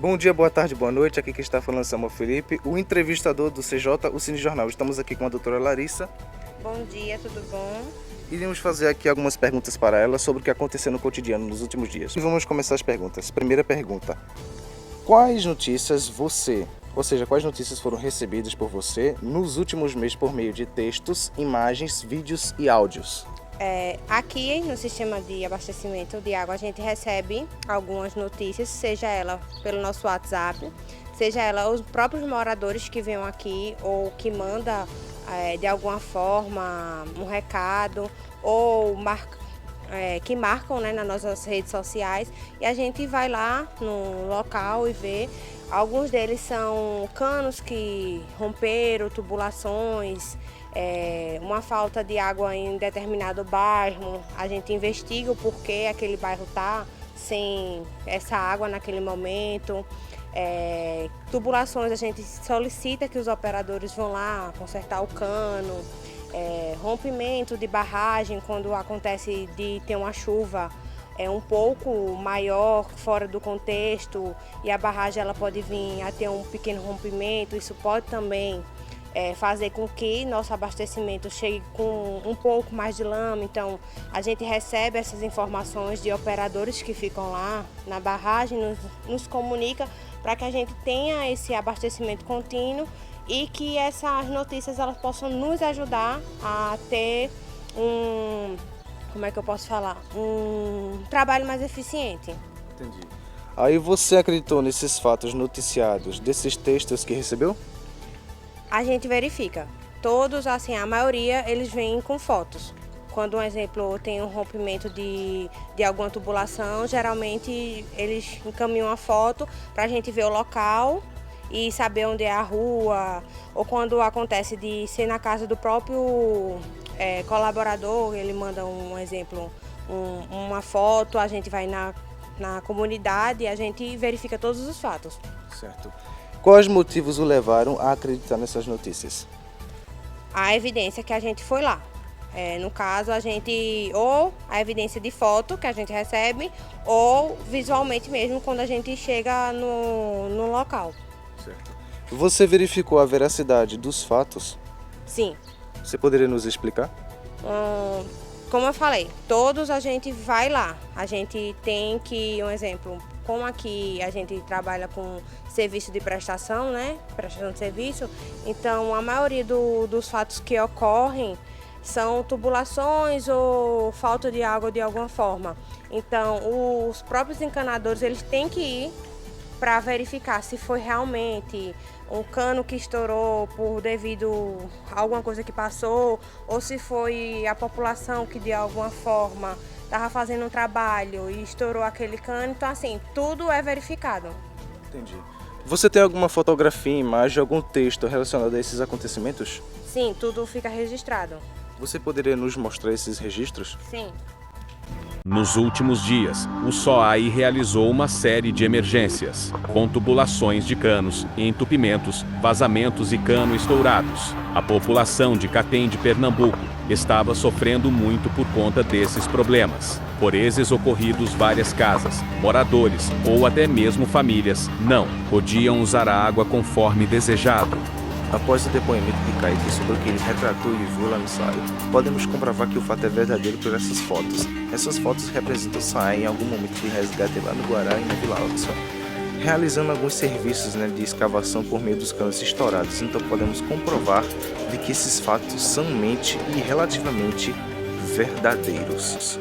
Bom dia, boa tarde, boa noite. Aqui quem está falando é Samuel Felipe, o entrevistador do CJ, o Cine Jornal. Estamos aqui com a doutora Larissa. Bom dia, tudo bom? Iremos fazer aqui algumas perguntas para ela sobre o que aconteceu no cotidiano nos últimos dias. E vamos começar as perguntas. Primeira pergunta. Quais notícias quais notícias foram recebidas por você nos últimos meses por meio de textos, imagens, vídeos e áudios? Aqui no sistema de abastecimento de água a gente recebe algumas notícias, seja ela pelo nosso WhatsApp, seja ela os próprios moradores que venham aqui ou que mandam de alguma forma um recado ou que marcam, né, nas nossas redes sociais, e a gente vai lá no local e vê. Alguns deles são canos que romperam, tubulações, uma falta de água em determinado bairro. A gente investiga o porquê aquele bairro está sem essa água naquele momento. Tubulações, a gente solicita que os operadores vão lá consertar o cano. Rompimento de barragem, quando acontece de ter uma chuva um pouco maior, fora do contexto, e a barragem ela pode vir a ter um pequeno rompimento. Isso pode também fazer com que nosso abastecimento chegue com um pouco mais de lama. Então, a gente recebe essas informações de operadores que ficam lá na barragem, nos comunica para que a gente tenha esse abastecimento contínuo e que essas notícias elas possam nos ajudar a ter um trabalho mais eficiente. Entendi. Aí você acreditou nesses fatos noticiados, desses textos que recebeu? A gente verifica. Todos, assim, a maioria, eles vêm com fotos. Quando, um exemplo, tem um rompimento de alguma tubulação, geralmente eles encaminham a foto para a gente ver o local e saber onde é a rua. Ou quando acontece de ser na casa do próprio colaborador, ele manda um exemplo, uma foto, a gente vai na comunidade e a gente verifica todos os fatos. Certo. Quais motivos o levaram a acreditar nessas notícias? A evidência que a gente foi lá. No caso, ou a evidência de foto que a gente recebe, ou visualmente mesmo quando a gente chega no local. Certo. Você verificou a veracidade dos fatos? Sim. Você poderia nos explicar? Como eu falei, todos a gente vai lá. A gente tem que, um exemplo, como aqui a gente trabalha com serviço de prestação, né? Prestação de serviço. Então, a maioria dos fatos que ocorrem são tubulações ou falta de água de alguma forma. Então, os próprios encanadores, eles têm que ir para verificar se foi realmente um cano que estourou devido a alguma coisa que passou, ou se foi a população que de alguma forma estava fazendo um trabalho e estourou aquele cano. Então, assim, tudo é verificado. Entendi. Você tem alguma fotografia, imagem, algum texto relacionado a esses acontecimentos? Sim, tudo fica registrado. Você poderia nos mostrar esses registros? Sim. Nos últimos dias, o SOAI realizou uma série de emergências, com tubulações de canos, entupimentos, vazamentos e cano estourados. A população de Catem de Pernambuco estava sofrendo muito por conta desses problemas. Por esses ocorridos, várias casas, moradores ou até mesmo famílias não podiam usar a água conforme desejado. Após o depoimento de Kaique sobre o que ele retratou e viu lá no SAI, podemos comprovar que o fato é verdadeiro por essas fotos. Essas fotos representam o SAI em algum momento de resgate lá no Guará e na Vila Alves, realizando alguns serviços, de escavação por meio dos canos estourados. Então podemos comprovar de que esses fatos são mente e relativamente verdadeiros.